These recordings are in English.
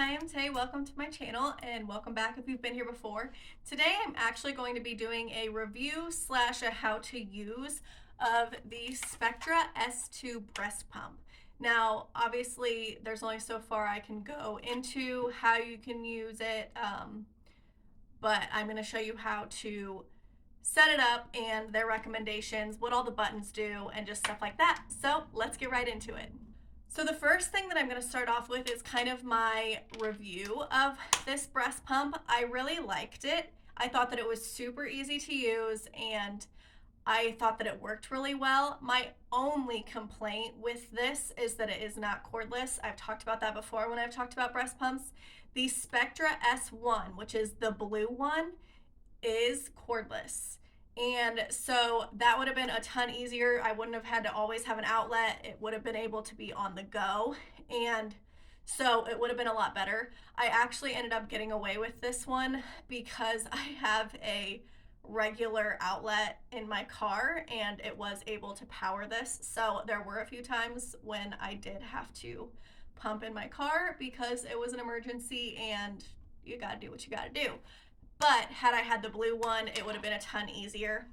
Hi, I'm Tay. Welcome to my channel and welcome back if you've been here before. Today I'm actually going to be doing a review slash a how to use of the Spectra S2 breast pump. Now, obviously, there's only so far I can go into how you can use it, but I'm going to show you how to set it up and their recommendations, what all the buttons do, and just stuff like that. So let's get right into it. So the first thing that I'm going to start off with is kind of my review of this breast pump. I really liked it. I thought that it was super easy to use and I thought that it worked really well. My only complaint with this is that it is not cordless. I've talked about that before when I've talked about breast pumps. The Spectra S1, which is the blue one, is cordless. And so that would have been a ton easier. I wouldn't have had to always have an outlet. It would have been able to be on the go. And so it would have been a lot better. I actually ended up getting away with this one because I have a regular outlet in my car and it was able to power this. So there were a few times when I did have to pump in my car because it was an emergency and you gotta do what you gotta do. But had I had the blue one, it would have been a ton easier.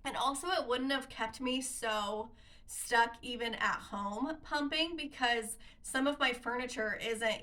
And also it wouldn't have kept me so stuck even at home pumping because some of my furniture isn't,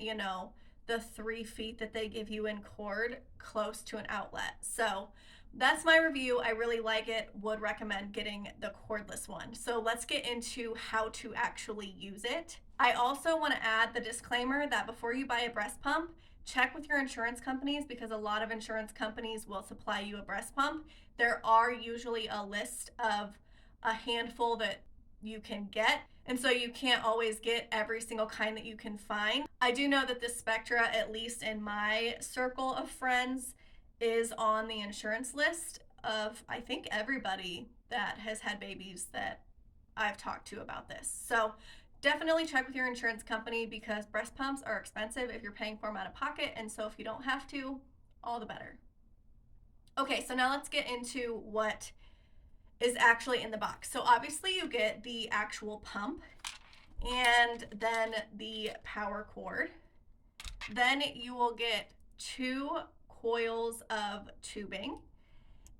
the 3 feet that they give you in cord close to an outlet. So that's my review. I really like it, would recommend getting the cordless one. So let's get into how to actually use it. I also want to add the disclaimer that before you buy a breast pump, check with your insurance companies because a lot of insurance companies will supply you a breast pump. There are usually a list of a handful that you can get, and so you can't always get every single kind that you can find. I do know that the Spectra, at least in my circle of friends, is on the insurance list of I think everybody that has had babies that I've talked to about this. So definitely check with your insurance company because breast pumps are expensive if you're paying for them out of pocket, and so if you don't have to, all the better. Okay, so now let's get into what is actually in the box. So obviously you get the actual pump and then the power cord. Then you will get 2 coils of tubing,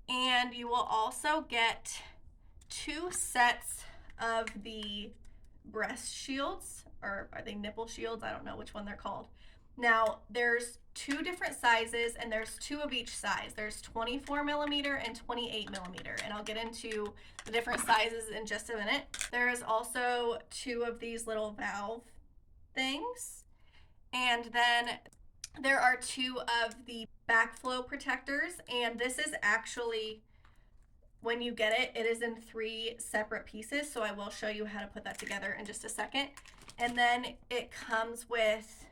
and you will also get 2 sets of the breast shields, or are they nipple shields? I don't know which one they're called. Now there's 2 different sizes and there's 2 of each size. There's 24 millimeter and 28 millimeter, and I'll get into the different sizes in just a minute. There is also 2 of these little valve things, and then there are 2 of the backflow protectors, and this is actually, when you get it, it is in 3 separate pieces, so I will show you how to put that together in just a second. And then it comes with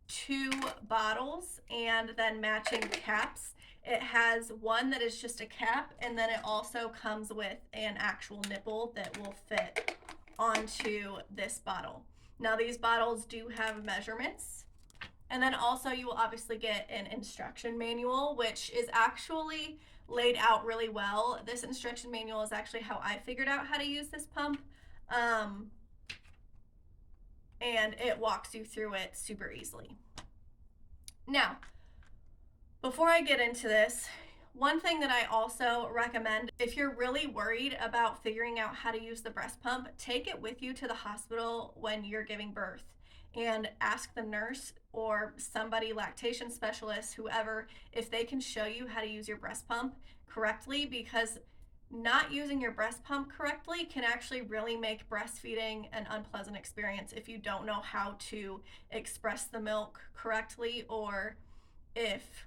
2 bottles and then matching caps. It has one that is just a cap, and then it also comes with an actual nipple that will fit onto this bottle. Now these bottles do have measurements. And then also you will obviously get an instruction manual, which is actually laid out really well. This instruction manual is actually how I figured out how to use this pump. And it walks you through it super easily. Now, before I get into this, one thing that I also recommend, if you're really worried about figuring out how to use the breast pump, take it with you to the hospital when you're giving birth and ask the nurse or somebody, lactation specialist, whoever, if they can show you how to use your breast pump correctly, because not using your breast pump correctly can actually really make breastfeeding an unpleasant experience if you don't know how to express the milk correctly, or if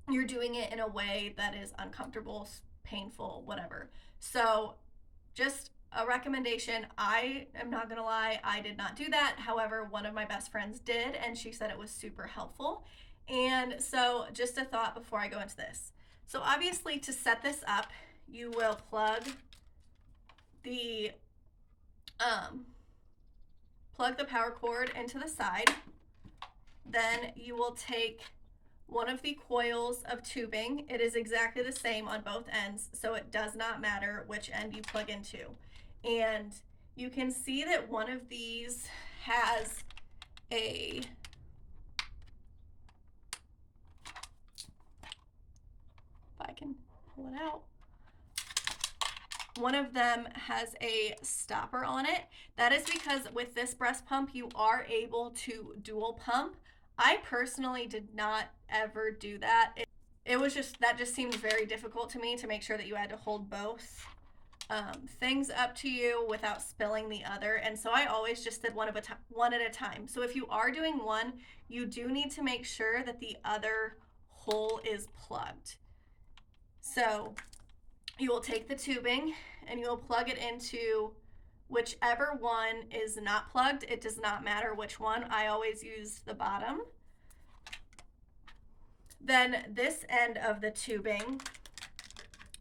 you're doing it in a way that is uncomfortable, painful, whatever. So just a recommendation. I am not gonna lie, I did not do that. However, one of my best friends did, and she said it was super helpful. And so just a thought before I go into this. So obviously to set this up, you will plug the power cord into the side. Then you will take one of the coils of tubing. It is exactly the same on both ends, so it does not matter which end you plug into. And you can see that one of these has a one of them has a stopper on it. That is because with this breast pump, you are able to dual pump. I personally did not ever do that. It was just, that just seemed very difficult to me to make sure that you had to hold both things up to you without spilling the other. And so I always just did one at a time. So if you are doing one, you do need to make sure that the other hole is plugged. So you will take the tubing and you will plug it into whichever one is not plugged. It does not matter which one. I always use the bottom. Then this end of the tubing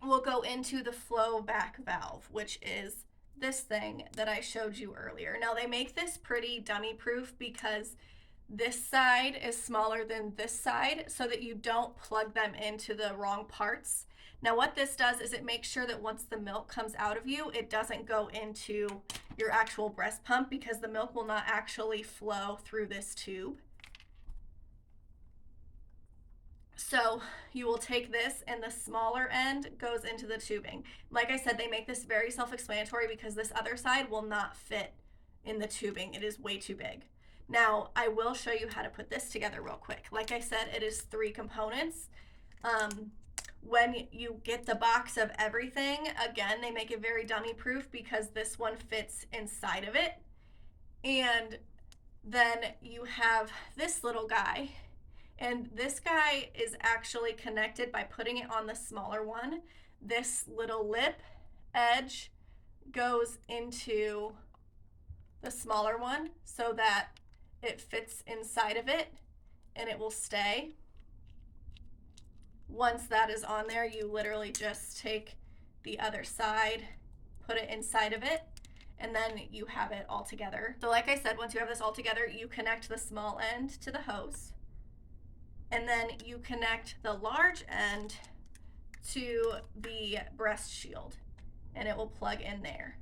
will go into the flow back valve, which is this thing that I showed you earlier. Now they make this pretty dummy proof because this side is smaller than this side so that you don't plug them into the wrong parts. Now what this does is it makes sure that once the milk comes out of you, it doesn't go into your actual breast pump because the milk will not actually flow through this tube. So you will take this and the smaller end goes into the tubing. Like I said, they make this very self-explanatory because this other side will not fit in the tubing. It is way too big. Now I will show you how to put this together real quick. Like I said, it is 3 components. When you get the box of everything, again, they make it very dummy proof because this one fits inside of it. And then you have this little guy. And this guy is actually connected by putting it on the smaller one. This little lip edge goes into the smaller one so that it fits inside of it and it will stay. Once that is on there, you literally just take the other side, put it inside of it, and then you have it all together. So like I said, once you have this all together, you connect the small end to the hose. And then you connect the large end to the breast shield and it will plug in there.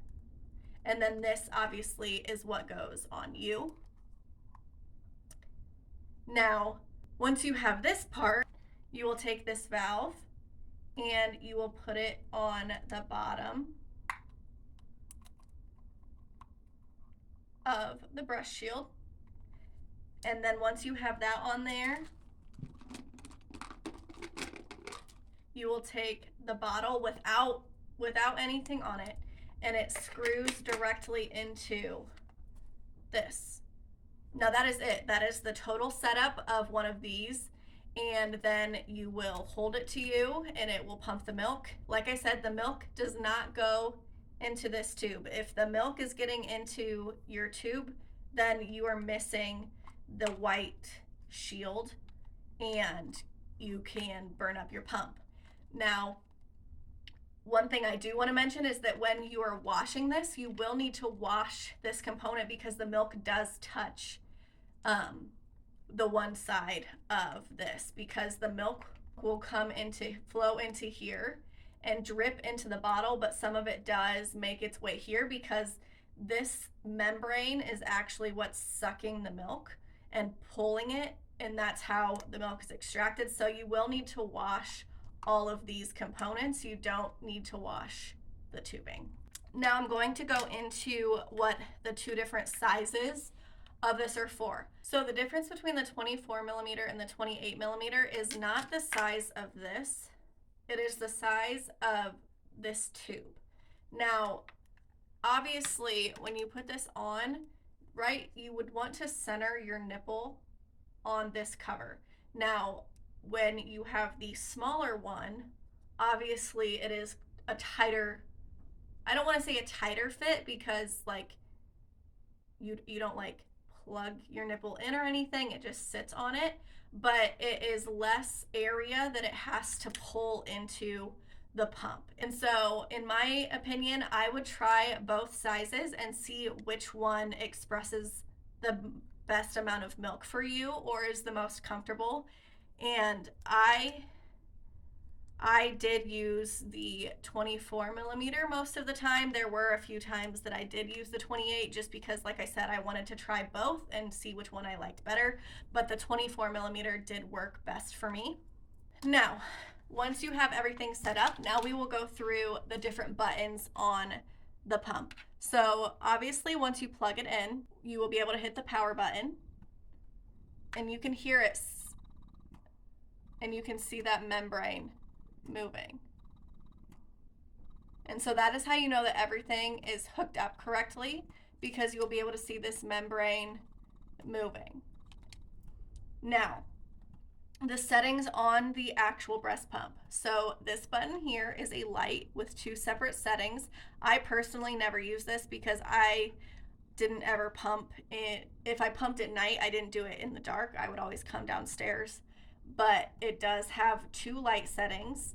And then this obviously is what goes on you. Now, once you have this part, you will take this valve and you will put it on the bottom of the breast shield. And then once you have that on there, you will take the bottle without anything on it, and it screws directly into this. Now that is it. That is the total setup of one of these. And then you will hold it to you and it will pump the milk. Like I said, the milk does not go into this tube. If the milk is getting into your tube, then you are missing the white shield and you can burn up your pump. Now, one thing I do want to mention is that when you are washing this, you will need to wash this component because the milk does touch the one side of this, because the milk will flow into here and drip into the bottle, but some of it does make its way here because this membrane is actually what's sucking the milk and pulling it, and that's how the milk is extracted. So you will need to wash all of these components. You don't need to wash the tubing. Now I'm going to go into what the 2 different sizes of this are for. So the difference between the 24 millimeter and the 28 millimeter is not the size of this, it is the size of this tube. Now, obviously, when you put this on, right, you would want to center your nipple on this cover. Now, when you have the smaller one, obviously it is a tighter, I don't want to say a tighter fit because like you don't like plug your nipple in or anything, it just sits on it, but it is less area that it has to pull into the pump. And so in my opinion, I would try both sizes and see which one expresses the best amount of milk for you or is the most comfortable. And I did use the 24 millimeter most of the time. There were a few times that I did use the 28 just because, like I said, I wanted to try both and see which one I liked better, but the 24 millimeter did work best for me. Now, Once you have everything set up, now we will go through the different buttons on the pump. So obviously once you plug it in, you will be able to hit the power button and you can hear it and you can see that membrane moving. And so that is how you know that everything is hooked up correctly, because you'll be able to see this membrane moving. Now, the settings on the actual breast pump. So this button here is a light with 2 separate settings. I personally never use this because I didn't ever pump it. If I pumped at night, I didn't do it in the dark. I would always come downstairs. But it does have 2 light settings.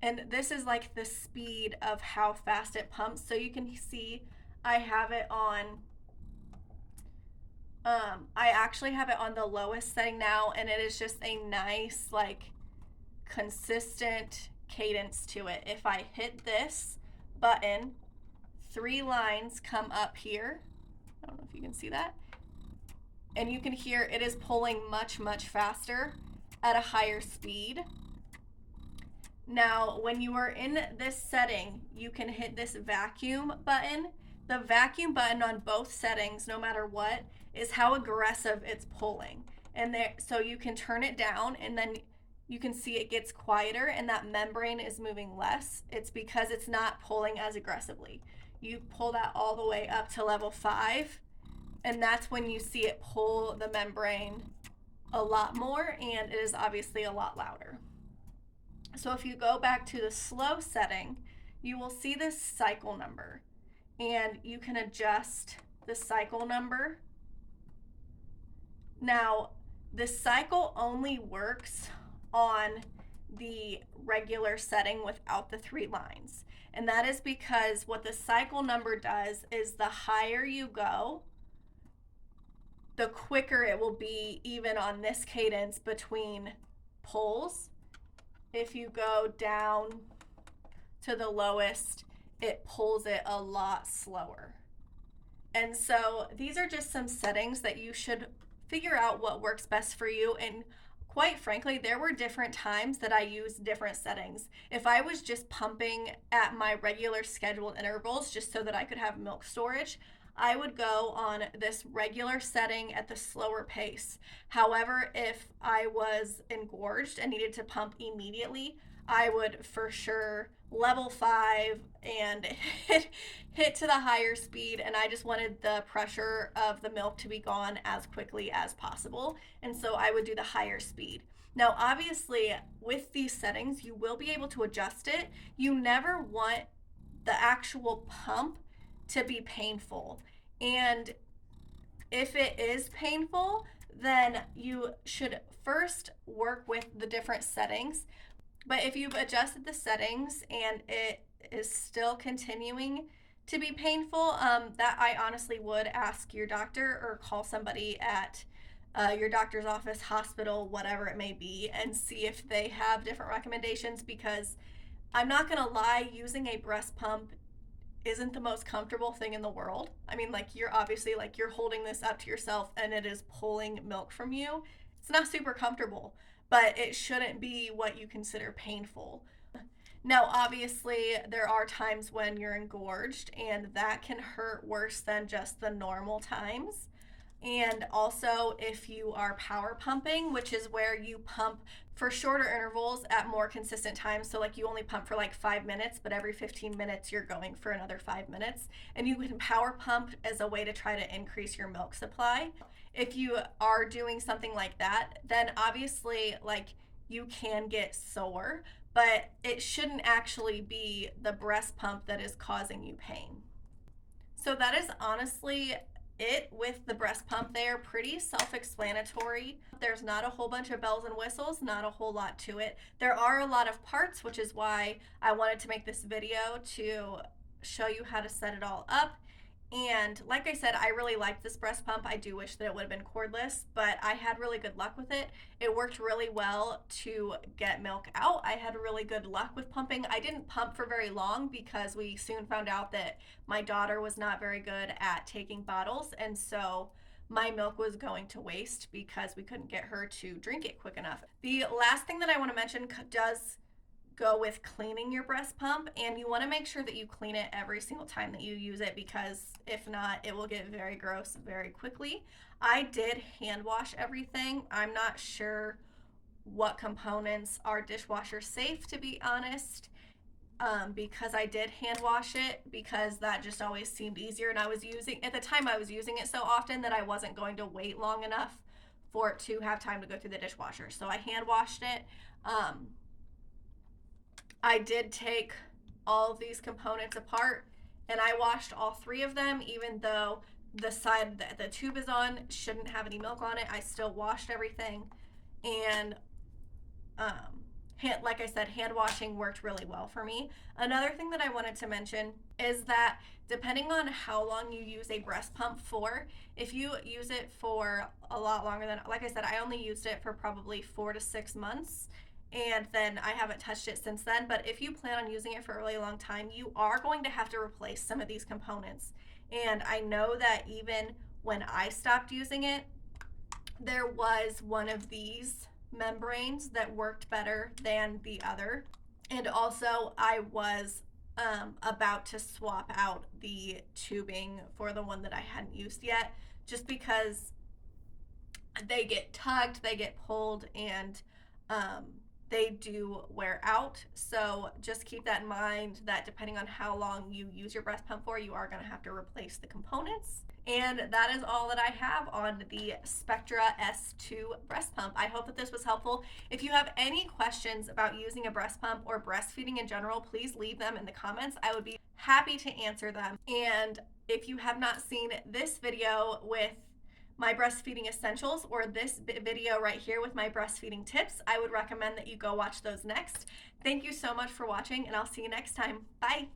And this is like the speed of how fast it pumps. So you can see I have it on, I actually have it on the lowest setting now, and it is just a nice, like, consistent cadence to it. If I hit this button, 3 lines come up here. I don't know if you can see that. And you can hear it is pulling much, much faster at a higher speed. Now, when you are in this setting, you can hit this vacuum button. The vacuum button on both settings, no matter what, is how aggressive it's pulling. And there, so you can turn it down and then you can see it gets quieter and that membrane is moving less. It's because it's not pulling as aggressively. You pull that all the way up to level 5, and that's when you see it pull the membrane a lot more, and it is obviously a lot louder. So if you go back to the slow setting, you will see this cycle number, and you can adjust the cycle number. Now, the cycle only works on the regular setting without the 3 lines. And that is because what the cycle number does is the higher you go, the quicker it will be, even on this cadence between pulls. If you go down to the lowest, it pulls it a lot slower. And so these are just some settings that you should figure out what works best for you. And quite frankly, there were different times that I used different settings. If I was just pumping at my regular scheduled intervals just so that I could have milk storage, I would go on this regular setting at the slower pace. However, if I was engorged and needed to pump immediately, I would for sure level 5 and hit to the higher speed, and I just wanted the pressure of the milk to be gone as quickly as possible, and so I would do the higher speed. Now obviously with these settings you will be able to adjust it. You never want the actual pump to be painful, and if it is painful, then you should first work with the different settings. But if you've adjusted the settings and it is still continuing to be painful, that I honestly would ask your doctor or call somebody at your doctor's office, hospital, whatever it may be, and see if they have different recommendations, because I'm not gonna lie, using a breast pump isn't the most comfortable thing in the world. I mean, like, you're obviously, like, you're holding this up to yourself and it is pulling milk from you. It's not super comfortable, but it shouldn't be what you consider painful. Now, obviously, there are times when you're engorged, and that can hurt worse than just the normal times. And also, if you are power pumping, which is where you pump for shorter intervals at more consistent times, so like you only pump for like 5 minutes, but every 15 minutes you're going for another 5 minutes, and you can power pump as a way to try to increase your milk supply. If you are doing something like that, then obviously, like, you can get sore, but it shouldn't actually be the breast pump that is causing you pain. So that is honestly it with the breast pump. They are pretty self-explanatory. There's not a whole bunch of bells and whistles, not a whole lot to it. There are a lot of parts, which is why I wanted to make this video to show you how to set it all up. And like I said, I really liked this breast pump. I do wish that it would have been cordless, but I had really good luck with it. It worked really well to get milk out. I had really good luck with pumping. I didn't pump for very long because we soon found out that my daughter was not very good at taking bottles, and so my milk was going to waste because we couldn't get her to drink it quick enough. The last thing that I want to mention does go with cleaning your breast pump, and you want to make sure that you clean it every single time that you use it, because if not, it will get very gross very quickly. I did hand wash everything. I'm not sure what components are dishwasher safe, to be honest, because I did hand wash it, because that just always seemed easier, and I was using, at the time I was using it so often that I wasn't going to wait long enough for it to have time to go through the dishwasher. So I hand washed it. I did take all of these components apart, and I washed all three of them, even though the side that the tube is on shouldn't have any milk on it. I still washed everything, and like I said, hand washing worked really well for me. Another thing that I wanted to mention is that depending on how long you use a breast pump for, if you use it for a lot longer than, like I said, I only used it for probably 4 to 6 months, and then I haven't touched it since then. But if you plan on using it for a really long time, you are going to have to replace some of these components. And I know that even when I stopped using it, there was one of these membranes that worked better than the other. And also, I was about to swap out the tubing for the one that I hadn't used yet, just because they get tugged, they get pulled, and they do wear out. So just keep that in mind, that depending on how long you use your breast pump for, you are going to have to replace the components. And that is all that I have on the Spectra S2 breast pump. I hope that this was helpful. If you have any questions about using a breast pump or breastfeeding in general, please leave them in the comments. I would be happy to answer them. And if you have not seen this video with my breastfeeding essentials, or this video right here with my breastfeeding tips, I would recommend that you go watch those next. Thank you so much for watching, and I'll see you next time. Bye.